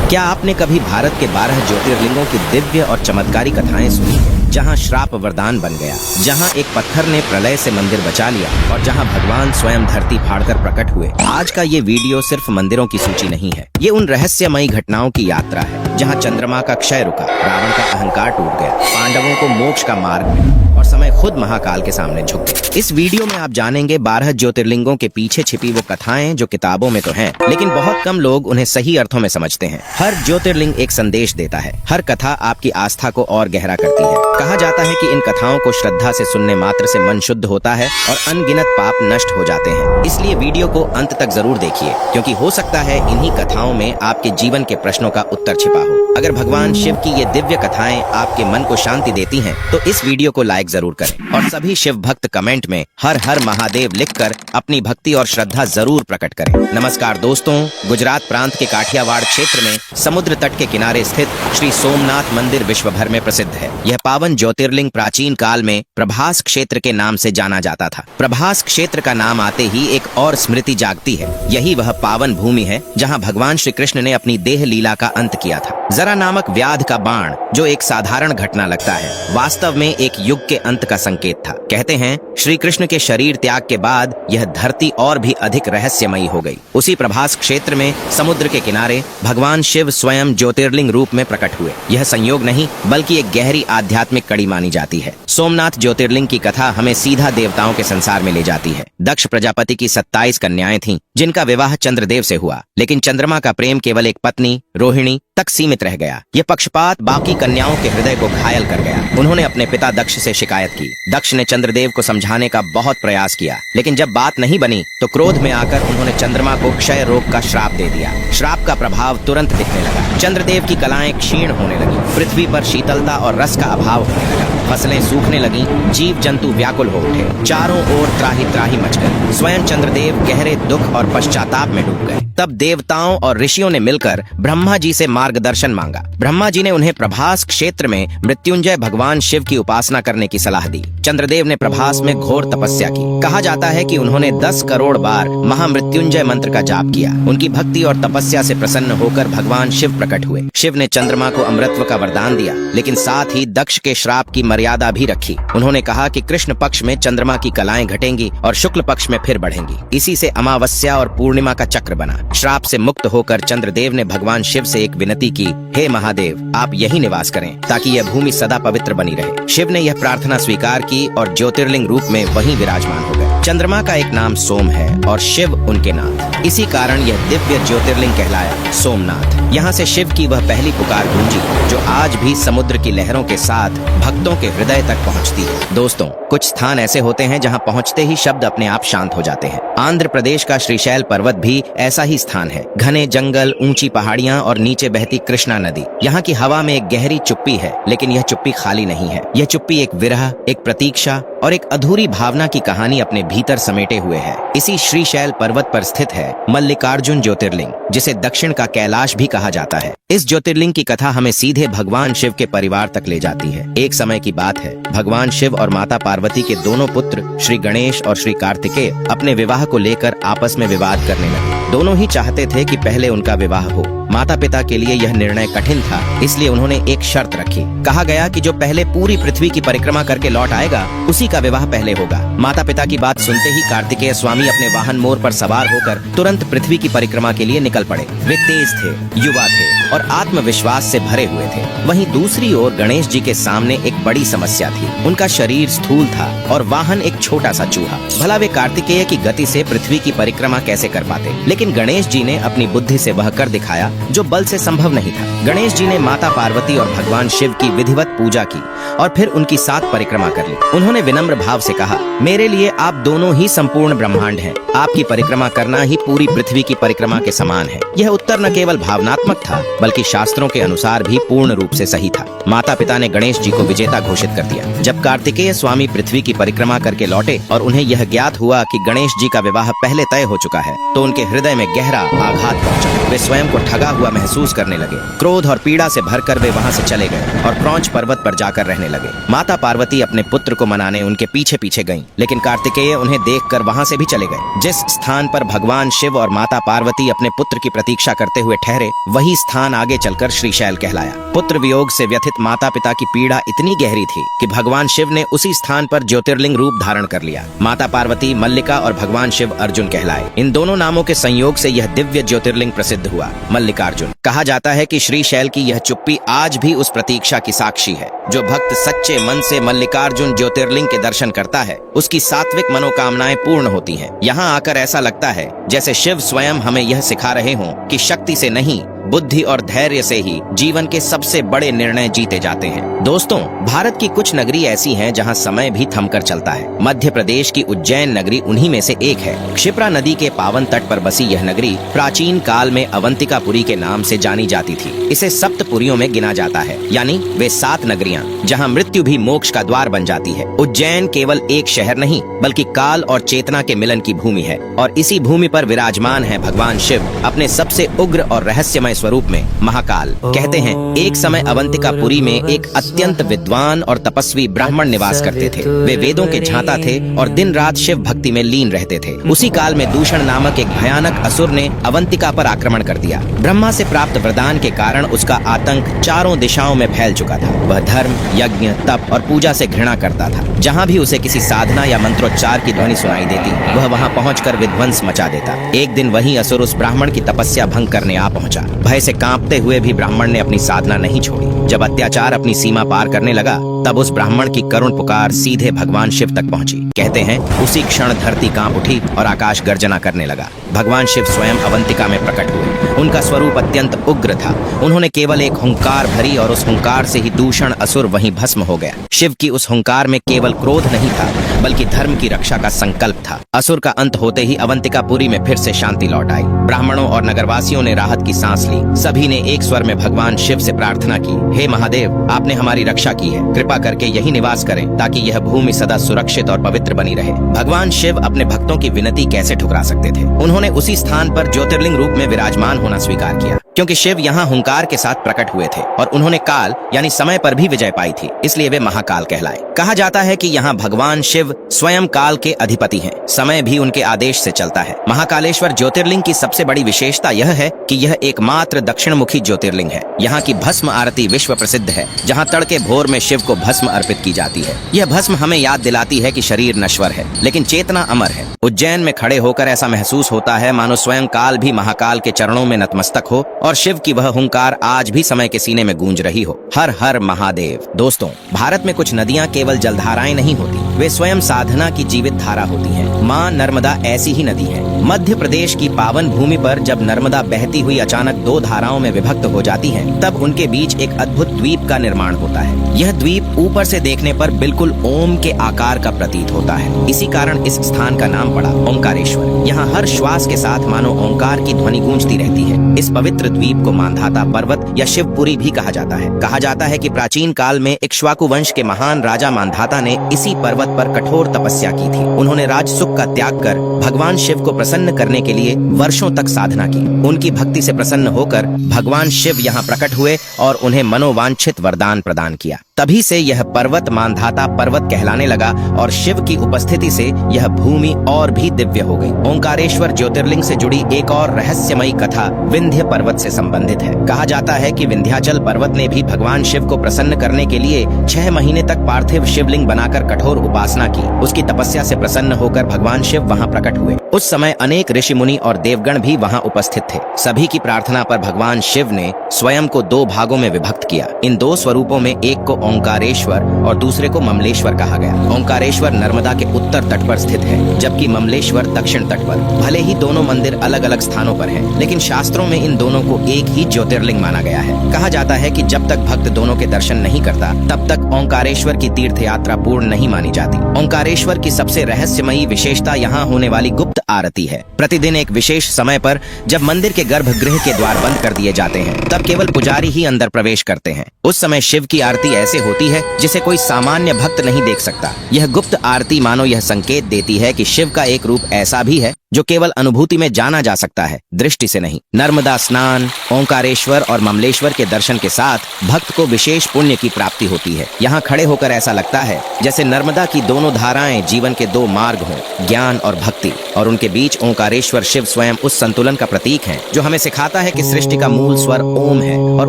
क्या आपने कभी भारत के 12 ज्योतिर्लिंगों की दिव्य और चमत्कारी कथाएं सुनी हैं? जहां श्राप वरदान बन गया, जहां एक पत्थर ने प्रलय से मंदिर बचा लिया और जहां भगवान स्वयं धरती फाड़कर प्रकट हुए। आज का ये वीडियो सिर्फ मंदिरों की सूची नहीं है, ये उन रहस्यमयी घटनाओं की यात्रा है जहां चंद्रमा का क्षय रुका, रावण का अहंकार टूट गया, पांडवों को मोक्ष का मार्ग मिला और समय खुद महाकाल के सामने झुक गया। इस वीडियो में आप जानेंगे 12 ज्योतिर्लिंगों के पीछे छिपी वो कथाएं जो किताबों में तो हैं, लेकिन बहुत कम लोग उन्हें सही अर्थों में समझते हैं। हर ज्योतिर्लिंग एक संदेश देता है, हर कथा आपकी आस्था को और गहरा करती है। कहा जाता है कि इन कथाओं को श्रद्धा से सुनने मात्र से मन शुद्ध होता है और अनगिनत पाप नष्ट हो जाते हैं। इसलिए वीडियो को अंत तक जरूर देखिए, क्योंकि हो सकता है इन्हीं कथाओं में आपके जीवन के प्रश्नों का उत्तर छिपा हो। अगर भगवान शिव की ये दिव्य कथाएं आपके मन को शांति देती हैं, तो इस वीडियो को लाइक जरूर करें और सभी शिव भक्त कमेंट में हर हर महादेव लिखकर अपनी भक्ति और श्रद्धा जरूर प्रकट करें। नमस्कार दोस्तों, गुजरात प्रांत के काठियावाड़ क्षेत्र में समुद्र तट के किनारे स्थित श्री सोमनाथ मंदिर विश्व भर में प्रसिद्ध है। यह पावन ज्योतिर्लिंग प्राचीन काल में प्रभास क्षेत्र के नाम से जाना जाता था। प्रभास क्षेत्र का नाम आते ही एक और स्मृति जागती है। यही वह पावन भूमि है जहां भगवान श्री कृष्ण ने अपनी देह लीला का अंत किया था। जरा नामक व्याध का बाण, जो एक साधारण घटना लगता है, वास्तव में एक युग के अंत का संकेत था। कहते हैं श्री कृष्ण के शरीर त्याग के बाद यह धरती और भी अधिक रहस्यमयी हो गई। उसी प्रभास क्षेत्र में समुद्र के किनारे भगवान शिव स्वयं ज्योतिर्लिंग रूप में प्रकट हुए। यह संयोग नहीं, बल्कि एक गहरी आध्यात्मिक कड़ी मानी जाती है। सोमनाथ ज्योतिर्लिंग की कथा हमें सीधा देवताओं के संसार में ले जाती है। दक्ष प्रजापति की 27 कन्याएं थीं, जिनका विवाह चंद्रदेव से हुआ, लेकिन चंद्रमा का प्रेम केवल एक पत्नी रोहिणी तक सीमित रह गया। यह पक्षपात बाकी कन्याओं के हृदय को घायल कर गया। उन्होंने अपने पिता दक्ष से शिकायत की। दक्ष ने चंद्रदेव को समझाने का बहुत प्रयास किया, लेकिन जब बात नहीं बनी तो क्रोध में आकर उन्होंने चंद्रमा को क्षय रोग का श्राप दे दिया। श्राप का प्रभाव तुरंत दिखने लगा। चंद्रदेव की कलाएं क्षीण होने लगी, पृथ्वी पर शीतलता और रस का अभाव होने लगा, फसलें सूखने लगी, जीव जंतु व्याकुल हो उठे, चारों ओर त्राही त्राही मच गई। स्वयं चंद्रदेव गहरे दुख और पश्चाताप में डूब गए। तब देवताओं और ऋषियों ने मिलकर ब्रह्मा जी से मार्गदर्शन मांगा। ब्रह्मा जी ने उन्हें प्रभास क्षेत्र में मृत्युंजय भगवान शिव की उपासना करने की सलाह दी। चंद्रदेव ने प्रभास में घोर तपस्या की। कहा जाता है कि उन्होंने 10 करोड़ बार महामृत्युंजय मंत्र का जाप किया। उनकी भक्ति और तपस्या से प्रसन्न होकर भगवान शिव प्रकट हुए। शिव ने चंद्रमा को अमृतत्व का वरदान दिया, लेकिन साथ ही दक्ष के श्राप की मर्यादा भी रखी। उन्होंने कहा कि कृष्ण पक्ष में चंद्रमा की कलाएं घटेंगी और शुक्ल पक्ष में फिर बढ़ेंगी। इसी से अमावस्या और पूर्णिमा का चक्र बना। श्राप से मुक्त होकर चंद्रदेव ने भगवान शिव से एक विनती की, हे महादेव, आप यही निवास करें ताकि यह भूमि सदा पवित्र बनी रहे। शिव ने यह प्रार्थना स्वीकार की और ज्योतिर्लिंग रूप में वहीं विराजमान हो गए। चंद्रमा का एक नाम सोम है और शिव उनके नाथ। इसी कारण यह दिव्य ज्योतिर्लिंग कहलाया सोमनाथ। यहाँ से शिव की वह पहली पुकार गूंजी जो आज भी समुद्र की लहरों के साथ भक्तों के हृदय तक पहुँचती है। दोस्तों, कुछ स्थान ऐसे होते हैं जहाँ पहुँचते ही शब्द अपने आप शांत हो जाते हैं। आंध्र प्रदेश का श्रीशैल पर्वत भी ऐसा ही स्थान है। घने जंगल, ऊंची पहाड़ियाँ और नीचे बहती कृष्णा नदी। यहाँ की हवा में एक गहरी चुप्पी है, लेकिन यह चुप्पी खाली नहीं है। यह चुप्पी एक विरह, एक प्रतीक्षा और एक अधूरी भावना की कहानी अपने भीतर समेटे हुए है। इसी श्रीशैल पर्वत पर स्थित है मल्लिकार्जुन ज्योतिर्लिंग, जिसे दक्षिण का कैलाश भी कहा जाता है। इस ज्योतिर्लिंग की कथा हमें सीधे भगवान शिव के परिवार तक ले जाती है। एक समय की बात है, भगवान शिव और माता पार्वती के दोनों पुत्र श्री गणेश और श्री कार्तिकेय अपने विवाह को लेकर आपस में विवाद करने लगे। दोनों ही चाहते थे कि पहले उनका विवाह हो। माता पिता के लिए यह निर्णय कठिन था, इसलिए उन्होंने एक शर्त रखी। कहा गया कि जो पहले पूरी पृथ्वी की परिक्रमा करके लौट आएगा, उसी का विवाह पहले होगा। माता पिता की बात सुनते ही कार्तिकेय स्वामी अपने वाहन मोर पर सवार होकर तुरंत पृथ्वी की परिक्रमा के लिए निकल पड़े। वे तेज थे, युवा थे और आत्मविश्वास से भरे हुए थे। वहीं दूसरी ओर गणेश जी के सामने एक बड़ी समस्या थी। उनका शरीर स्थूल था और वाहन एक छोटा सा चूहा। भला वे कार्तिकेय की गति से पृथ्वी की परिक्रमा कैसे कर पाते? लेकिन गणेश जी ने अपनी बुद्धि से वह कर दिखाया जो बल से संभव नहीं था। गणेश जी ने माता पार्वती और भगवान शिव की विधिवत पूजा की और फिर उनकी 7 परिक्रमा कर ली। उन्होंने विनम्र भाव से कहा, मेरे लिए आप दोनों ही संपूर्ण ब्रह्मांड हैं। आपकी परिक्रमा करना ही पूरी पृथ्वी की परिक्रमा के समान है। यह उत्तर न केवल भावनात्मक था, बल्कि शास्त्रों के अनुसार भी पूर्ण रूप से सही था। माता पिता ने गणेश जी को विजेता घोषित कर दिया। जब कार्तिकेय स्वामी पृथ्वी की परिक्रमा करके लौटे और उन्हें यह ज्ञात हुआ कि गणेश जी का विवाह पहले तय हो चुका है, तो उनके हृदय में गहरा गहरा आघात पहुंचा। वे स्वयं को ठगा हुआ महसूस करने लगे। क्रोध और पीड़ा से भरकर वे वहां से चले गए और क्रौंच पर्वत पर जाकर रहने लगे। माता पार्वती अपने पुत्र को मनाने उनके पीछे पीछे गईं, लेकिन कार्तिकेय उन्हें देखकर वहां से भी चले गए। जिस स्थान पर भगवान शिव और माता पार्वती अपने पुत्र की प्रतीक्षा करते हुए ठहरे, वही स्थान आगे चलकर श्रीशैल कहलाया। पुत्र वियोग से व्यथित माता पिता की पीड़ा इतनी गहरी थी कि भगवान शिव ने उसी स्थान पर ज्योतिर्लिंग रूप धारण कर लिया। माता पार्वती मल्लिका और भगवान शिव अर्जुन कहलाए। इन दोनों नामों के संयोग से यह दिव्य ज्योतिर्लिंग प्रसिद्ध हुआ, मल्लिकार्जुन। कहा जाता है कि श्रीशैल की यह चुप्पी आज भी उस प्रतीक्षा की साक्षी है। जो भक्त सच्चे मन से मल्लिकार्जुन ज्योतिर्लिंग के दर्शन करता है, उसकी सात्विक मनोकामनाएं पूर्ण होती हैं। यहाँ आकर ऐसा लगता है जैसे शिव स्वयं हमें यह सिखा रहे हों कि शक्ति से नहीं, बुद्धि और धैर्य से ही जीवन के सबसे बड़े निर्णय जीते जाते हैं। दोस्तों, भारत की कुछ नगरी ऐसी हैं जहां समय भी थमकर चलता है। मध्य प्रदेश की उज्जैन नगरी उन्हीं में से एक है। क्षिप्रा नदी के पावन तट पर बसी यह नगरी प्राचीन काल में अवंतिकापुरी के नाम से जानी जाती थी। इसे सप्तपुरियों में गिना जाता है, यानी वे 7 नगरियां जहां मृत्यु भी मोक्ष का द्वार बन जाती है। उज्जैन केवल एक शहर नहीं, बल्कि काल और चेतना के मिलन की भूमि है, और इसी भूमि पर विराजमान है भगवान शिव अपने सबसे उग्र और रहस्यमय स्वरूप में, महाकाल। कहते हैं एक समय अवंतिकापुरी में एक अत्यंत विद्वान और तपस्वी ब्राह्मण निवास करते थे। वे वेदों के झांता थे और दिन रात शिव भक्ति में लीन रहते थे। उसी काल में दूषण नामक एक भयानक असुर ने अवंतिका पर आक्रमण कर दिया। ब्रह्मा से प्राप्त वरदान के कारण उसका आतंक चारों दिशाओं में फैल चुका था। वह धर्म, यज्ञ, तप और पूजा से घृणा करता था। जहाँ भी उसे किसी साधना या मंत्रोच्चार की ध्वनि सुनाई देती, वह वहाँ पहुँचकर विध्वंस मचा देता। एक दिन वही असुर उस ब्राह्मण की तपस्या भंग करने आ पहुँचा। भय से कांपते हुए भी ब्राह्मण ने अपनी साधना नहीं छोड़ी। जब अत्याचार अपनी सीमा पार करने लगा, तब उस ब्राह्मण की करुण पुकार सीधे भगवान शिव तक पहुंची। कहते हैं उसी क्षण धरती कांप उठी और आकाश गर्जना करने लगा। भगवान शिव स्वयं अवंतिका में प्रकट हुए। उनका स्वरूप अत्यंत उग्र था। उन्होंने केवल एक हुंकार भरी और उस हुंकार से ही दूषण असुर वहीं भस्म हो गया। शिव की उस हुंकार में केवल क्रोध नहीं था, बल्कि धर्म की रक्षा का संकल्प था। असुर का अंत होते ही अवंतिकापुरी में फिर से शांति लौट आई। ब्राह्मणों और नगरवासियों ने राहत की सांस ली। सभी ने एक स्वर में भगवान शिव से प्रार्थना की, हे महादेव, आपने हमारी रक्षा की है, कृपा करके यही निवास करें ताकि यह भूमि सदा सुरक्षित और पवित्र बनी रहे। भगवान शिव अपने भक्तों की विनती कैसे ठुकरा सकते थे। उन्होंने उसी स्थान पर ज्योतिर्लिंग रूप में विराजमान होना स्वीकार किया, क्योंकि शिव यहाँ हुंकार के साथ प्रकट हुए थे और उन्होंने काल यानी समय पर भी विजय पाई थी, इसलिए वे महाकाल कहलाए। कहा जाता है कि यहाँ भगवान शिव स्वयं काल के अधिपति हैं। समय भी उनके आदेश से चलता है। महाकालेश्वर ज्योतिर्लिंग की सबसे बड़ी विशेषता यह है कि यह एकमात्र दक्षिणमुखी ज्योतिर्लिंग है। यहाँ की भस्म आरती विश्व प्रसिद्ध है, जहाँ तड़के भोर में शिव को भस्म अर्पित की जाती है। यह भस्म हमें याद दिलाती है कि शरीर नश्वर है, लेकिन चेतना अमर है। उज्जैन में खड़े होकर ऐसा महसूस होता है मानो स्वयं काल भी महाकाल के चरणों में नतमस्तक हो और शिव की वह हुंकार आज भी समय के सीने में गूंज रही हो। हर हर महादेव। दोस्तों, भारत में कुछ नदियां केवल जलधाराएं नहीं होती, वे स्वयं साधना की जीवित धारा होती हैं। माँ नर्मदा ऐसी ही नदी है। मध्य प्रदेश की पावन भूमि पर जब नर्मदा बहती हुई अचानक 2 धाराओं में विभक्त हो जाती है, तब उनके बीच एक अद्भुत द्वीप का निर्माण होता है। यह द्वीप ऊपर से देखने पर बिल्कुल ओम के आकार का प्रतीत होता है। इसी कारण इस स्थान का नाम पड़ा ओंकारेश्वर। यहाँ हर श्वास के साथ मानो ओंकार की ध्वनि गूंजती रहती है। इस पवित्र द्वीप को मांधाता पर्वत या शिवपुरी भी कहा जाता है। कहा जाता है कि प्राचीन काल में इक्ष्वाकु वंश के महान राजा मांधाता ने इसी पर्वत पर कठोर तपस्या की थी। उन्होंने राजसुख का त्याग कर भगवान शिव को प्रसन्न करने के लिए वर्षों तक साधना की। उनकी भक्ति से प्रसन्न होकर भगवान शिव यहाँ प्रकट हुए और उन्हें मनोवांछित वरदान प्रदान किया। तभी से यह पर्वत मांधाता पर्वत कहलाने लगा और शिव की उपस्थिति से यह भूमि और भी दिव्य हो गई। ओंकारेश्वर ज्योतिर्लिंग से जुड़ी एक और रहस्यमयी कथा विंध्य पर्वत से संबंधित है। कहा जाता है कि विंध्याचल पर्वत ने भी भगवान शिव को प्रसन्न करने के लिए 6 महीने तक पार्थिव शिवलिंग बनाकर कठोर उपासना की। उसकी तपस्या से प्रसन्न होकर भगवान शिव वहाँ प्रकट हुए। उस समय अनेक ऋषि मुनि और देवगण भी वहाँ उपस्थित थे। सभी की प्रार्थना पर भगवान शिव ने स्वयं को 2 भागों में विभक्त किया। इन 2 स्वरूपों में एक को ओंकारेश्वर और दूसरे को ममलेश्वर कहा गया। ओंकारेश्वर नर्मदा के उत्तर तट पर स्थित है, जबकि ममलेश्वर दक्षिण तट पर। भले ही दोनों मंदिर अलग अलग स्थानों पर हैं, लेकिन शास्त्रों में इन दोनों को एक ही ज्योतिर्लिंग माना गया है। कहा जाता है कि जब तक भक्त दोनों के दर्शन नहीं करता, तब तक ओंकारेश्वर की तीर्थ यात्रा पूर्ण नहीं मानी जाती। ओंकारेश्वर की सबसे रहस्यमयी विशेषता यहाँ होने वाली गुप्त आरती है। प्रतिदिन एक विशेष समय पर जब मंदिर के गर्भगृह के द्वार बंद कर दिए जाते हैं, तब केवल पुजारी ही अंदर प्रवेश करते हैं। उस समय शिव की आरती ऐसे होती है जिसे कोई सामान्य भक्त नहीं देख सकता। यह गुप्त आरती मानो यह संकेत देती है कि शिव का एक रूप ऐसा भी है जो केवल अनुभूति में जाना जा सकता है, दृष्टि से नहीं। नर्मदा स्नान, ओंकारेश्वर और ममलेश्वर के दर्शन के साथ भक्त को विशेष पुण्य की प्राप्ति होती है। यहाँ खड़े होकर ऐसा लगता है जैसे नर्मदा की दोनों धाराएं जीवन के दो मार्ग हों, ज्ञान और भक्ति, और उनके बीच ओंकारेश्वर शिव स्वयं उस संतुलन का प्रतीक है जो हमें सिखाता है कि सृष्टि का मूल स्वर ओम है और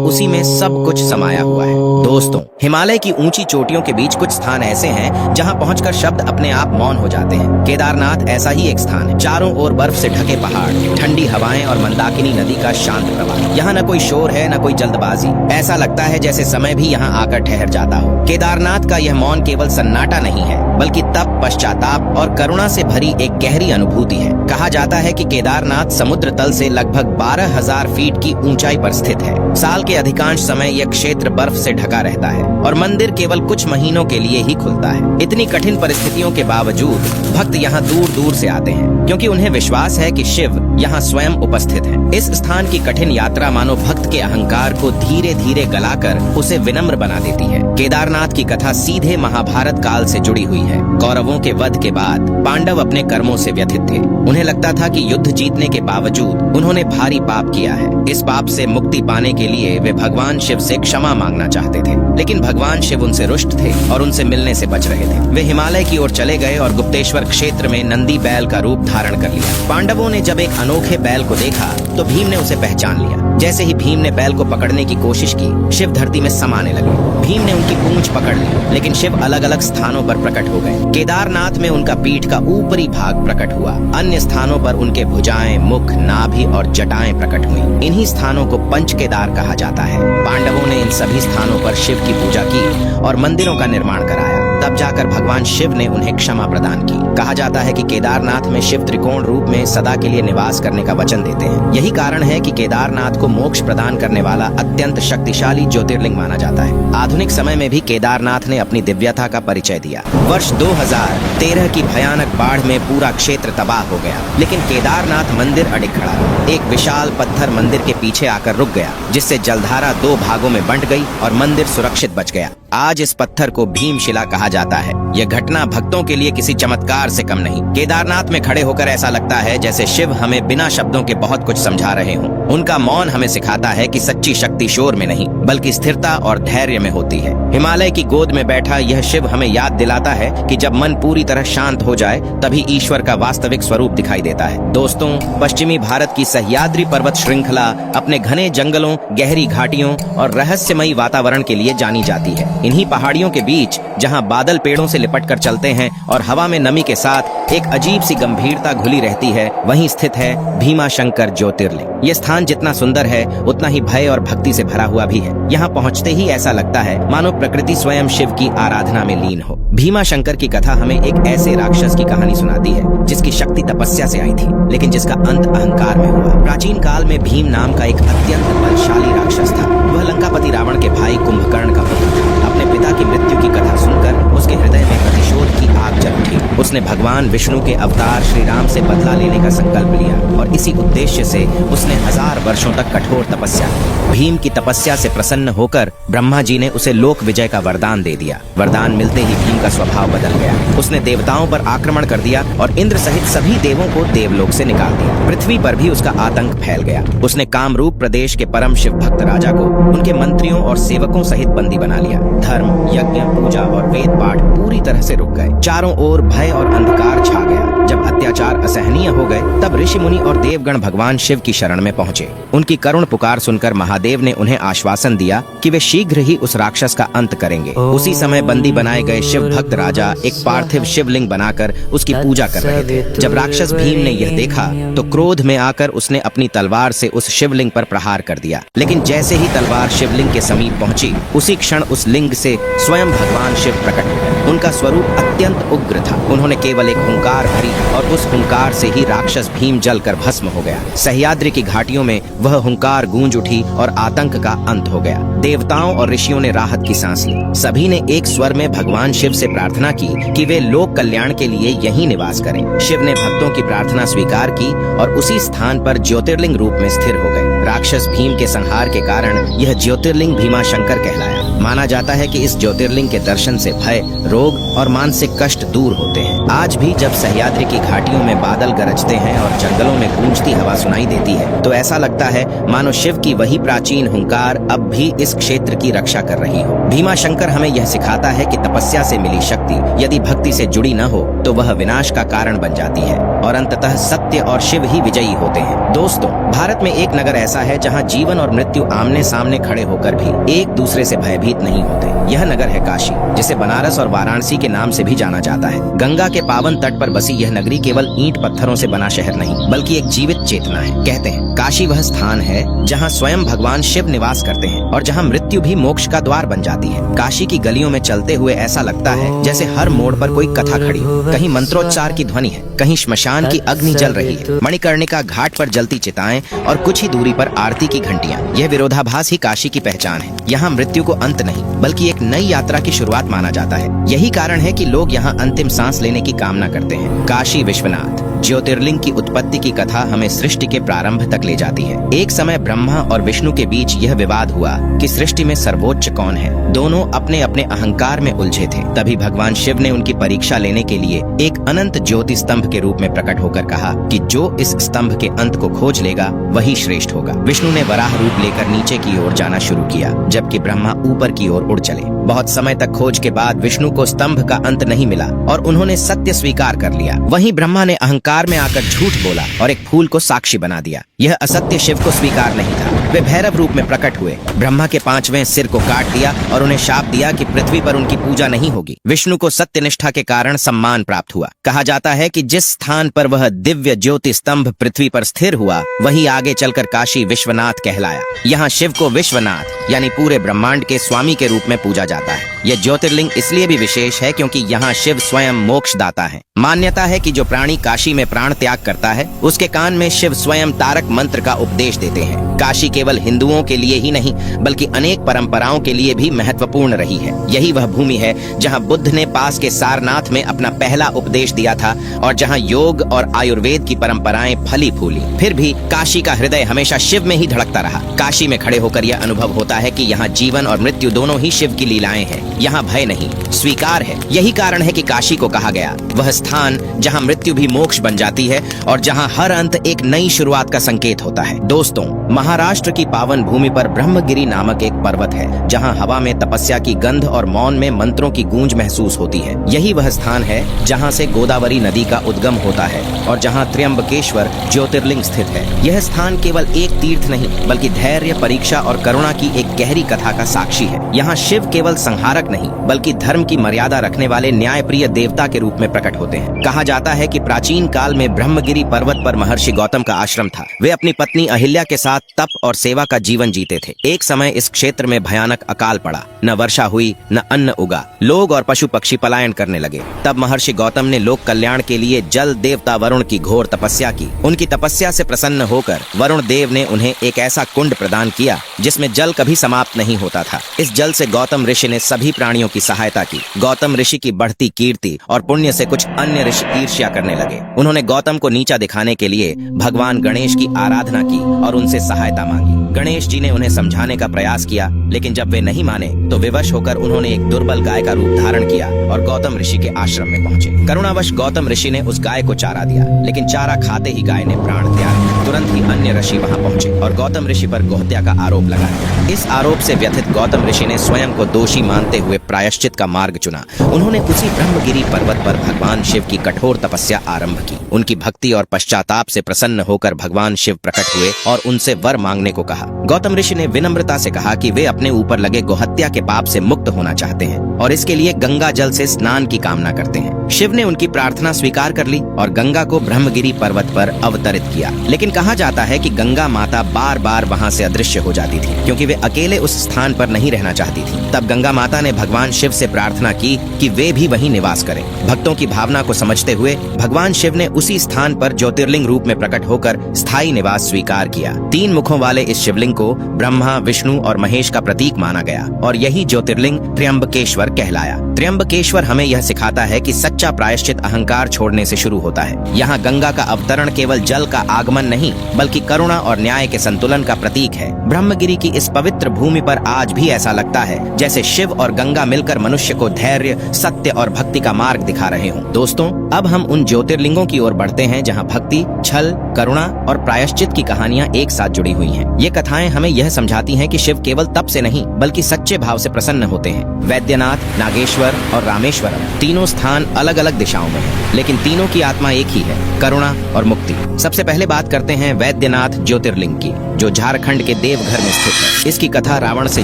उसी में सब कुछ समाया हुआ है। दोस्तों, हिमालय की ऊंची चोटियों के बीच कुछ स्थान ऐसे हैं जहां पहुंचकर शब्द अपने आप मौन हो जाते हैं। केदारनाथ ऐसा ही एक स्थान है। चारों ओर बर्फ से ढके पहाड़, ठंडी हवाएं और मंदाकिनी नदी का शांत प्रवाह। यहाँ न कोई शोर है, न कोई जल्दबाजी। ऐसा लगता है जैसे समय भी यहाँ आकर ठहर जाता हो। केदारनाथ का यह मौन केवल सन्नाटा नहीं है, बल्कि तप, पश्चाताप और करुणा से भरी एक गहरी अनुभूति है। कहा जाता है कि केदारनाथ समुद्र तल से लगभग 12,000 फीट की ऊंचाई पर स्थित है। साल के अधिकांश समय यह क्षेत्र बर्फ से ढका रहता है और मंदिर केवल कुछ महीनों के लिए ही खुलता है। इतनी कठिन परिस्थितियों के बावजूद भक्त यहाँ दूर दूर से आते हैं, क्योंकि उन्हें विश्वास है कि शिव यहाँ स्वयं उपस्थित है। इस स्थान की कठिन यात्रा मानो भक्त के अहंकार को धीरे धीरे गलाकर उसे विनम्र बना देती है। केदारनाथ की कथा सीधे महाभारत काल से जुड़ी हुई है। कौरवों के वध के बाद पांडव अपने कर्मों से व्यथित थे। उन्हें लगता था कि युद्ध जीतने के बावजूद उन्होंने भारी पाप किया है। इस पाप से मुक्ति पाने के लिए वे भगवान शिव से क्षमा मांगना चाहते थे, लेकिन भगवान शिव उनसे रुष्ट थे और उनसे मिलने से बच रहे थे। वे हिमालय की ओर चले गए और गुप्तेश्वर क्षेत्र में नंदी बैल का रूप धारण कर लिया। पांडवों ने जब एक अनोखे बैल को देखा तो भीम ने उसे पहचान लिया। जैसे ही भीम ने बैल को पकड़ने की कोशिश की, शिव धरती में समाने लगे। भीम ने उनकी पूंछ पकड़ ली, लेकिन शिव अलग अलग स्थानों पर प्रकट हो गए। केदारनाथ में उनका पीठ का ऊपरी भाग प्रकट हुआ। अन्य स्थानों पर उनके भुजाएं, मुख, नाभि और जटाएं प्रकट हुई। इन्हीं स्थानों को पंच केदार कहा जाता है। पांडवों ने इन सभी स्थानों पर शिव की पूजा की और मंदिरों का निर्माण कराया। तब जाकर भगवान शिव ने उन्हें क्षमा प्रदान की। कहा जाता है कि केदारनाथ में शिव त्रिकोण रूप में सदा के लिए निवास करने का वचन देते हैं। यही कारण है कि केदारनाथ को मोक्ष प्रदान करने वाला अत्यंत शक्तिशाली ज्योतिर्लिंग माना जाता है। आधुनिक समय में भी केदारनाथ ने अपनी दिव्यता का परिचय दिया। वर्ष 2013 की भयानक बाढ़ में पूरा क्षेत्र तबाह हो गया, लेकिन केदारनाथ मंदिर अडिग खड़ा रहा। एक विशाल पत्थर मंदिर के पीछे आकर रुक गया, जिससे जलधारा 2 भागों में बंट गई और मंदिर सुरक्षित बच गया। आज इस पत्थर को भीमशिला कहा जाता है। यह घटना भक्तों के लिए किसी चमत्कार से कम नहीं। केदारनाथ में खड़े होकर ऐसा लगता है जैसे शिव हमें बिना शब्दों के बहुत कुछ समझा रहे हों। उनका मौन हमें सिखाता है कि सच्ची शक्ति शोर में नहीं, बल्कि स्थिरता और धैर्य में होती है। हिमालय की गोद में बैठा यह शिव हमें याद दिलाता है कि जब मन पूरी तरह शांत हो जाए, तभी ईश्वर का वास्तविक स्वरूप दिखाई देता है। दोस्तों, पश्चिमी भारत की सह्याद्री पर्वत श्रृंखला अपने घने जंगलों, गहरी घाटियों और रहस्यमयी वातावरण के लिए जानी जाती है। इन्हीं पहाड़ियों के बीच, जहां बादल पेड़ों से लिपट कर चलते हैं और हवा में नमी के साथ एक अजीब सी गंभीरता घुली रहती है, वहीं स्थित है भीमाशंकर ज्योतिर्लिंग। ये स्थान जितना सुंदर है, उतना ही भय और भक्ति से भरा हुआ भी है। यहाँ पहुँचते ही ऐसा लगता है मानो प्रकृति स्वयं शिव की आराधना में लीन हो। भीमाशंकर की कथा हमें एक ऐसे राक्षस की कहानी सुनाती है जिसकी शक्ति तपस्या से आई थी, लेकिन जिसका अंत अहंकार में हुआ। प्राचीन काल में भीम नाम का एक अत्यंत बलशाली राक्षस था। वह लंकापति रावण के भाई कुंभकर्ण का पुत्र था। अपने पिता की मृत्यु की कथा सुनकर उसके हृदय में प्रतिशोध की आग जल उठी। उसने भगवान विष्णु के अवतार श्री राम से बदला लेने का संकल्प लिया और इसी उद्देश्य से उसने 1000 वर्षों तक कठोर तपस्या की। भीम की तपस्या से प्रसन्न होकर ब्रह्मा जी ने उसे लोक विजय का वरदान दे दिया। वरदान मिलते ही भीम का स्वभाव बदल गया। उसने देवताओं पर आक्रमण कर दिया और इंद्र सहित सभी देवों को देवलोक से निकाल दिया। पृथ्वी पर भी उसका आतंक फैल गया। उसने कामरूप प्रदेश के परम शिव भक्त राजा को उनके मंत्रियों और सेवकों सहित बंदी बना लिया। धर्म, यज्ञ, पूजा और वेद पाठ पूरी तरह से रुक गए। चारों ओर भय और अंधकार छा गया। जब अत्याचार असहनीय हो गए, तब ऋषि मुनि और देवगण भगवान शिव की शरण में पहुँचे। उनकी करुण पुकार सुनकर महादेव ने उन्हें आश्वासन दिया कि वे शीघ्र ही उस राक्षस का अंत करेंगे। उसी समय बंदी बनाए गए शिव भक्त राजा एक पार्थिव शिवलिंग बनाकर उसकी पूजा कर रहे थे। जब राक्षस भीम ने यह देखा तो क्रोध में आकर उसने अपनी तलवार से उस शिवलिंग पर प्रहार कर दिया। लेकिन जैसे ही तलवार शिवलिंग के समीप पहुंची, उसी क्षण उस लिंग से स्वयं भगवान शिव प्रकट हो गए। उनका स्वरूप अत्यंत उग्र था। उन्होंने केवल एक हुंकार भरी और उस हुंकार से ही राक्षस भीम जलकर भस्म हो गया। सह्याद्री की घाटियों में वह हुंकार गूंज उठी और आतंक का अंत हो गया। देवताओं और ऋषियों ने राहत की सांस ली। सभी ने एक स्वर में भगवान शिव से प्रार्थना की कि वे लोक कल्याण के लिए यहीं निवास करें। शिव ने भक्तों की प्रार्थना स्वीकार की और उसी स्थान पर ज्योतिर्लिंग रूप में स्थिर हो गए। राक्षस भीम के संहार के कारण यह ज्योतिर्लिंग भीमाशंकर कहलाया। माना जाता है कि इस ज्योतिर्लिंग के दर्शन से भय, रोग और मानसिक कष्ट दूर होते हैं। आज भी जब सह्याद्री की घाटियों में बादल गरजते हैं और जंगलों में गूंजती हवा सुनाई देती है तो ऐसा लगता है मानो शिव की वही प्राचीन हुंकार अब भी इस क्षेत्र की रक्षा कर रही हो। भीमाशंकर हमें यह सिखाता है कि तपस्या से मिली शक्ति यदि भक्ति से जुड़ी न हो तो वह विनाश का कारण बन जाती है और अंततः सत्य और शिव ही विजयी होते हैं। दोस्तों, भारत में एक नगर ऐसा है जहाँ जीवन और मृत्यु आमने सामने खड़े होकर भी एक दूसरे से भयभीत नहीं होते। यह नगर है काशी, जिसे बनारस और वाराणसी के नाम से भी जाना जाता है। गंगा के पावन तट पर बसी यह नगरी केवल ईंट पत्थरों से बना शहर नहीं बल्कि एक जीवित चेतना है। कहते हैं काशी वह स्थान है जहाँ स्वयं भगवान शिव निवास करते हैं और जहाँ मृत्यु भी मोक्ष का द्वार बन जाती है। काशी की गलियों में चलते हुए ऐसा लगता है जैसे हर मोड़ पर कोई कथा खड़ी हो। कहीं मंत्रोच्चार की ध्वनि है, कहीं श्मशान की अग्नि जल रही है, मणिकर्णिका घाट पर जलती चिताएं और कुछ ही दूरी पर आरती की घंटियां। यह विरोधाभास ही काशी की पहचान है। यहाँ मृत्यु को अंत नहीं बल्कि एक नई यात्रा की शुरुआत माना जाता है। यही कारण है कि लोग यहाँ अंतिम सांस लेने की कामना करते हैं। काशी विश्वनाथ ज्योतिर्लिंग की उत्पत्ति की कथा हमें सृष्टि के प्रारंभ तक ले जाती है। एक समय ब्रह्मा और विष्णु के बीच यह विवाद हुआ कि सृष्टि में सर्वोच्च कौन है। दोनों अपने अपने अहंकार में उलझे थे। तभी भगवान शिव ने उनकी परीक्षा लेने के लिए एक अनंत ज्योति स्तंभ के रूप में प्रकट होकर कहा कि जो इस स्तंभ के अंत को खोज लेगा वही श्रेष्ठ होगा। विष्णु ने वराह रूप लेकर नीचे की ओर जाना शुरू किया जबकि ब्रह्मा ऊपर की ओर उड़ चले। बहुत समय तक खोज के बाद विष्णु को स्तंभ का अंत नहीं मिला और उन्होंने सत्य स्वीकार कर लिया। वहीं ब्रह्मा ने अहंकार में आकर झूठ बोला और एक फूल को साक्षी बना दिया। यह असत्य शिव को स्वीकार नहीं था। वे भैरव रूप में प्रकट हुए, ब्रह्मा के 5वें सिर को काट दिया और उन्हें शाप दिया कि पृथ्वी पर उनकी पूजा नहीं होगी। विष्णु को सत्यनिष्ठा के कारण सम्मान प्राप्त हुआ। कहा जाता है कि जिस स्थान पर वह दिव्य ज्योति स्तंभ पृथ्वी पर स्थिर हुआ वही आगे चलकर काशी विश्वनाथ कहलाया। यहाँ शिव को विश्वनाथ यानी पूरे ब्रह्मांड के स्वामी के रूप में पूजा जाता है। यह ज्योतिर्लिंग इसलिए भी विशेष है क्योंकि यहाँ शिव स्वयं मोक्षदाता है। मान्यता है कि जो प्राणी काशी में प्राण त्याग करता है उसके कान में शिव स्वयं तारक मंत्र का उपदेश देते हैं। काशी केवल हिंदुओं के लिए ही नहीं बल्कि अनेक परंपराओं के लिए भी महत्वपूर्ण रही है। यही वह भूमि है जहाँ बुद्ध ने पास के सारनाथ में अपना पहला उपदेश दिया था और जहाँ योग और आयुर्वेद की परंपराएं फली फूली। फिर भी काशी का हृदय हमेशा शिव में ही धड़कता रहा। काशी में खड़े होकर यह अनुभव होता है कि यहाँ जीवन और मृत्यु दोनों ही शिव की लीलाएं हैं। यहाँ भय नहीं, स्वीकार है। यही कारण है कि काशी को कहा गया वह स्थान जहाँ मृत्यु भी मोक्ष बन जाती है और जहाँ हर अंत एक नई शुरुआत का संकेत होता है। दोस्तों, महाराष्ट्र की पावन भूमि पर ब्रह्मगिरी नामक एक पर्वत है जहाँ हवा में तपस्या की गंध और मौन में मंत्रों की गूंज महसूस होती है। यही वह स्थान है जहाँ से गोदावरी नदी का उद्गम होता है और जहाँ त्र्यंबकेश्वर ज्योतिर्लिंग स्थित है। यह स्थान केवल एक तीर्थ नहीं बल्कि धैर्य, परीक्षा और करुणा की एक गहरी कथा का साक्षी है। यहाँ शिव केवल संहारक नहीं बल्कि धर्म की मर्यादा रखने वाले न्यायप्रिय देवता के रूप में प्रकट होते हैं। कहा जाता है कि प्राचीन काल में ब्रह्मगिरी पर्वत पर महर्षि गौतम का आश्रम था। वे अपनी पत्नी अहिल्या के साथ तप और सेवा का जीवन जीते थे। एक समय इस क्षेत्र में भयानक अकाल पड़ा, न वर्षा हुई न अन्न उगा। लोग और पशु पक्षी पलायन करने लगे। तब महर्षि गौतम ने लोक कल्याण के लिए जल देवता वरुण की घोर तपस्या की। उनकी तपस्या से प्रसन्न होकर वरुण देव ने उन्हें एक ऐसा कुंड प्रदान किया जिसमें जल कभी समाप्त नहीं होता था। इस जल से गौतम ऋषि ने सभी प्राणियों की सहायता की। गौतम ऋषि की बढ़ती कीर्ति और पुण्य से कुछ अन्य ऋषि ईर्ष्या करने लगे। उन्होंने गौतम को नीचा दिखाने के लिए भगवान गणेश की आराधना की और उनसे सहायता मांगी। गणेश जी ने उन्हें समझाने का प्रयास किया लेकिन जब वे नहीं माने तो विवश होकर उन्होंने एक दुर्बल गाय का रूप धारण किया और गौतम ऋषि के आश्रम में पहुंचे। करुणावश गौतम ऋषि ने उस गाय को चारा दिया लेकिन चारा खाते ही गाय ने प्राण त्याग। तुरंत ही अन्य ऋषि वहां पहुंचे और गौतम ऋषि पर गोहत्या का आरोप लगाया। इस आरोप से व्यथित गौतम ऋषि ने स्वयं को दोषी मानते हुए प्रायश्चित का मार्ग चुना। उन्होंने उसी ब्रह्मगिरी पर्वत पर भगवान शिव की कठोर तपस्या आरंभ की। उनकी भक्ति और पश्चाताप से प्रसन्न होकर भगवान शिव प्रकट हुए और उनसे वर मांगने को कहा। गौतम ऋषि ने विनम्रता से कहा कि वे अपने ऊपर लगे गोहत्या के पाप से मुक्त होना चाहते हैं और इसके लिए गंगा जल से स्नान की कामना करते हैं। शिव ने उनकी प्रार्थना स्वीकार कर ली और गंगा को ब्रह्मगिरी पर्वत पर अवतरित किया। लेकिन कहा जाता है कि गंगा माता बार बार वहां से अदृश्य हो जाती थी क्योंकि वे अकेले उस स्थान पर नहीं रहना चाहती थी। तब गंगा माता ने भगवान शिव से प्रार्थना की कि वे भी वहीं निवास करें। भक्तों की भावना को समझते हुए भगवान शिव ने उसी स्थान पर ज्योतिर्लिंग रूप में प्रकट होकर स्थायी निवास स्वीकार किया। 3 मुखों वाले इस शिवलिंग शिवलिंग को ब्रह्मा, विष्णु और महेश का प्रतीक माना गया और यही ज्योतिर्लिंग त्र्यंबकेश्वर कहलाया। त्र्यंबकेश्वर हमें यह सिखाता है कि सच्चा प्रायश्चित अहंकार छोड़ने से शुरू होता है। यहाँ गंगा का अवतरण केवल जल का आगमन नहीं बल्कि करुणा और न्याय के संतुलन का प्रतीक है। ब्रह्मगिरी की इस पवित्र भूमि पर आज भी ऐसा लगता है जैसे शिव और गंगा मिलकर मनुष्य को धैर्य, सत्य और भक्ति का मार्ग दिखा रहे हों। दोस्तों, अब हम उन ज्योतिर्लिंगों की ओर बढ़ते हैं जहाँ भक्ति, छल, करुणा और प्रायश्चित की कहानियाँ एक साथ जुड़ी हुई हैं। ये कथाएं हमें यह समझाती हैं कि शिव केवल तप से नहीं बल्कि सच्चे भाव से प्रसन्न होते हैं। वैद्यनाथ, नागेश्वर और रामेश्वरम तीनों स्थान अलग अलग दिशाओं में हैं, लेकिन तीनों की आत्मा एक ही है, करुणा और मुक्ति। सबसे पहले बात करते हैं वैद्यनाथ ज्योतिर्लिंग की, जो झारखंड के देवघर में स्थित है। इसकी कथा रावण से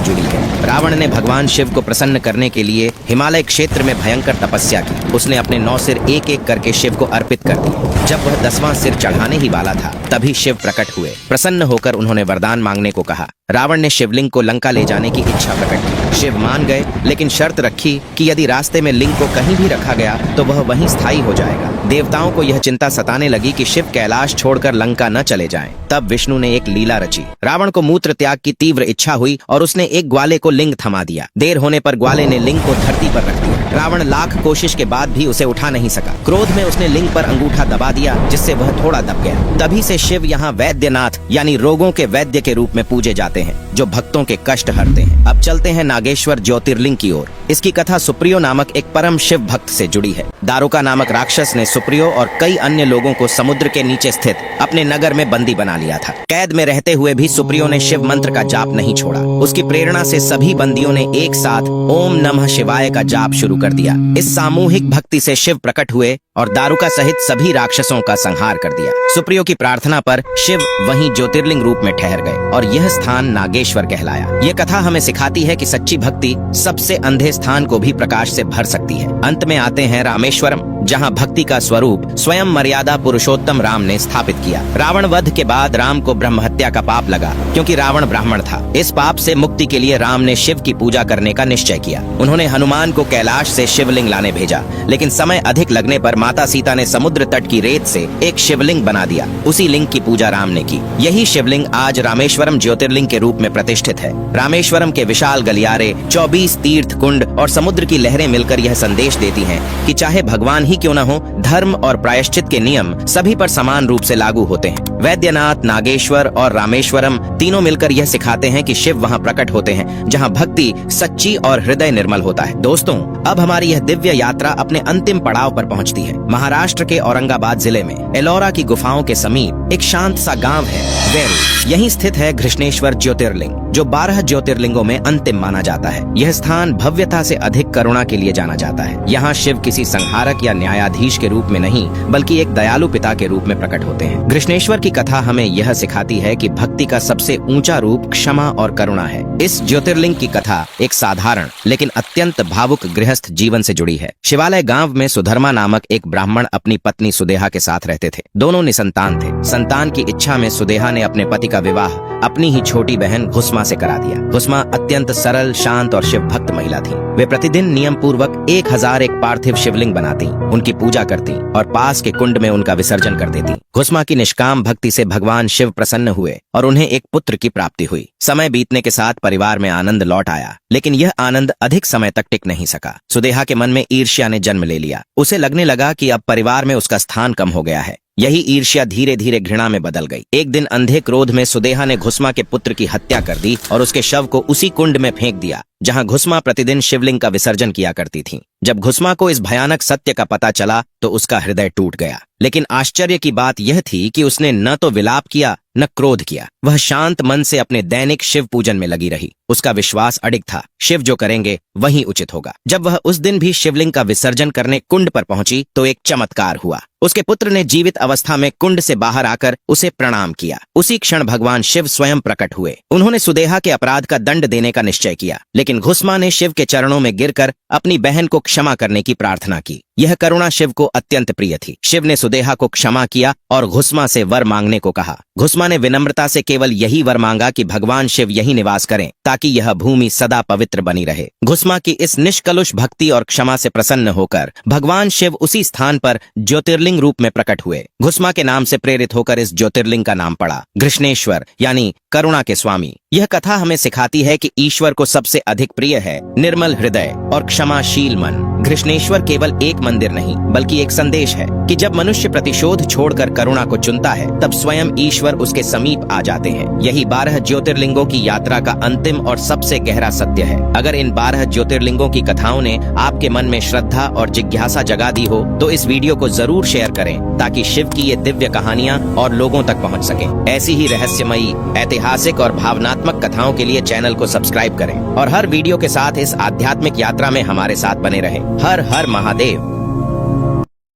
जुड़ी है। रावण ने भगवान शिव को प्रसन्न करने के लिए हिमालय क्षेत्र में भयंकर तपस्या की। उसने अपने 9 सिर एक एक करके शिव को अर्पित कर दिए। जब वह 10वां सिर चढ़ाने ही वाला था, तभी शिव प्रकट हुए। प्रसन्न होकर उन्होंने वरदान मांगने को कहा। रावण ने शिवलिंग को लंका ले जाने की इच्छा प्रकट की। शिव मान गए, लेकिन शर्त रखी कि यदि रास्ते में लिंग को कहीं भी रखा गया तो वह वहीं स्थायी हो जाएगा। देवताओं को यह चिंता सताने लगी कि शिव कैलाश छोड़कर लंका न चले जाएं। तब विष्णु ने एक लीला रची। रावण को मूत्र त्याग की तीव्र इच्छा हुई और उसने एक ग्वाले को लिंग थमा दिया। देर होने पर ग्वाले ने लिंग को धरती पर रख दिया। रावण लाख कोशिश के बाद भी उसे उठा नहीं सका। क्रोध में उसने लिंग पर अंगूठा दबा दिया, जिससे वह थोड़ा दब गया। तभी से शिव यहाँ वैद्यनाथ यानी रोगों के वैद्य के रूप में पूजे जाते हैं, जो भक्तों के कष्ट हरते हैं। अब चलते हैं नागेश्वर ज्योतिर्लिंग की ओर। इसकी कथा सुप्रियो नामक एक परम शिव भक्त से जुड़ी है। दारुका नामक राक्षस ने सुप्रियो और कई अन्य लोगों को समुद्र के नीचे स्थित अपने नगर में बंदी बना लिया था। कैद में रहते हुए भी सुप्रियो ने शिव मंत्र का जाप नहीं छोड़ा। उसकी प्रेरणा से सभी बंदियों ने एक साथ ओम नमः शिवाय का जाप शुरू कर दिया। इस सामूहिक भक्ति से शिव प्रकट हुए और दारुका सहित सभी राक्षसों का संहार कर दिया। सुप्रियो की प्रार्थना पर शिव वहीं ज्योतिर्लिंग रूप में ठहर गए और यह स्थान नागेश्वर कहलाया। यह कथा हमें सिखाती है कि सच्ची भक्ति सबसे अंधे स्थान को भी प्रकाश से भर सकती है। अंत में आते हैं रामेश्वरम, जहाँ भक्ति का स्वरूप स्वयं मर्यादा पुरुषोत्तम राम ने स्थापित किया। रावण वध के बाद राम को ब्रह्म हत्या का पाप लगा, क्योंकि रावण ब्राह्मण था। इस पाप से मुक्ति के लिए राम ने शिव की पूजा करने का निश्चय किया। उन्होंने हनुमान को कैलाश से शिवलिंग लाने भेजा, लेकिन समय अधिक लगने पर माता सीता ने समुद्र तट की रेत से एक शिवलिंग बना दिया। उसी लिंग की पूजा राम ने की। यही शिवलिंग आज रामेश्वरम ज्योतिर्लिंग के रूप में प्रतिष्ठित है। रामेश्वरम के विशाल गलियारे, 24 तीर्थ कुंड और समुद्र की लहरें मिलकर यह संदेश देती हैं कि चाहे भगवान ही क्यों न हो, धर्म और प्रायश्चित के नियम सभी पर समान रूप से लागू होते हैं। वैद्यनाथ, नागेश्वर और रामेश्वरम तीनों मिलकर यह सिखाते हैं कि शिव वहाँ प्रकट होते हैं जहाँ भक्ति सच्ची और हृदय निर्मल होता है। दोस्तों, अब हमारी यह दिव्य यात्रा अपने अंतिम पड़ाव पर पहुँचती है। महाराष्ट्र के औरंगाबाद जिले में एलोरा की गुफाओं के समीप एक शांत सा गांव है, वेरू। यहीं स्थित है घृष्णेश्वर ज्योतिर्लिंग, जो 12 ज्योतिर्लिंगों में अंतिम माना जाता है। यह स्थान भव्यता से अधिक करुणा के लिए जाना जाता है। यहाँ शिव किसी संहारक या न्यायाधीश के रूप में नहीं, बल्कि एक दयालु पिता के रूप में प्रकट होते हैं। घृष्णेश्वर की कथा हमें यह सिखाती है कि भक्ति का सबसे ऊंचा रूप क्षमा और करुणा है। इस ज्योतिर्लिंग की कथा एक साधारण लेकिन अत्यंत भावुक गृहस्थ जीवन से जुड़ी है। शिवालय गांव में सुधर्मा नामक एक ब्राह्मण अपनी पत्नी सुदेहा के साथ रहते थे। दोनों निसंतान थे। संतान की इच्छा में सुदेहा ने अपने पति का विवाह अपनी ही छोटी बहन घुस्मा से करा दिया। घुस्मा अत्यंत सरल, शांत और शिव भक्त महिला थी। वे प्रतिदिन नियम पूर्वक 1001 पार्थिव शिवलिंग बनाती, उनकी पूजा करती और पास के कुंड में उनका विसर्जन कर देती। घुस्मा की निष्काम भक्ति से भगवान शिव प्रसन्न हुए और उन्हें एक पुत्र की प्राप्ति हुई। समय बीतने के साथ परिवार में आनंद लौट आया, लेकिन यह आनंद अधिक समय तक टिक नहीं सका। सुदेहा के मन में ईर्ष्या ने जन्म ले लिया। उसे लगने लगा कि अब परिवार में उसका स्थान कम हो गया है। यही ईर्ष्या धीरे धीरे घृणा में बदल गई। एक दिन अंधे क्रोध में सुदेहा ने घुस्मा के पुत्र की हत्या कर दी और उसके शव को उसी कुंड में फेंक दिया जहां घुस्मा प्रतिदिन शिवलिंग का विसर्जन किया करती थी। जब घुस्मा को इस भयानक सत्य का पता चला तो उसका हृदय टूट गया। लेकिन आश्चर्य की बात यह थी कि उसने न तो विलाप किया न क्रोध किया। वह शांत मन से अपने दैनिक शिव पूजन में लगी रही। उसका विश्वास अडिग था, शिव जो करेंगे वही उचित होगा। जब वह उस दिन भी शिवलिंग का विसर्जन करने कुंड पर पहुंची तो एक चमत्कार हुआ। उसके पुत्र ने जीवित अवस्था में कुंड से बाहर आकर उसे प्रणाम किया। उसी क्षण भगवान शिव स्वयं प्रकट हुए। उन्होंने सुदेहा के अपराध का दंड देने का निश्चय किया, लेकिन घुस्मा ने शिव के चरणों में गिरकर अपनी बहन को क्षमा करने की प्रार्थना की। यह करुणा शिव को अत्यंत प्रिय थी। शिव ने सुदेहा को क्षमा किया और घुस्मा से वर मांगने को कहा। घुस्मा ने विनम्रता से केवल यही वर मांगा कि भगवान शिव यही निवास करें ताकि यह भूमि सदा पवित्र बनी रहे। घुस्मा की इस निष्कलुष भक्ति और क्षमा से प्रसन्न होकर भगवान शिव उसी स्थान पर ज्योतिर्लिंग रूप में प्रकट हुए। घुस्मा के नाम से प्रेरित होकर इस ज्योतिर्लिंग का नाम पड़ा घृष्णेश्वर, यानी करुणा के स्वामी। यह कथा हमें सिखाती है कि ईश्वर को सबसे अधिक प्रिय है निर्मल हृदय और क्षमाशील मन। घृष्णेश्वर केवल एक मंदिर नहीं बल्कि एक संदेश है कि जब मनुष्य प्रतिशोध छोड़कर करुणा को चुनता है तब स्वयं ईश्वर उसके समीप आ जाते हैं। यही 12 ज्योतिर्लिंगों की यात्रा का अंतिम और सबसे गहरा सत्य है। अगर इन 12 ज्योतिर्लिंगों की कथाओं ने आपके मन में श्रद्धा और जिज्ञासा जगा दी हो तो इस वीडियो को जरूर शेयर करें ताकि शिव की ये दिव्य कहानियां और लोगों तक पहुंच सकें। ऐसी ही रहस्यमयी, ऐतिहासिक और भावनात्मक कथाओं के लिए चैनल को सब्सक्राइब करें और हर वीडियो के साथ इस आध्यात्मिक यात्रा में हमारे साथ बने रहें। हर हर महादेव।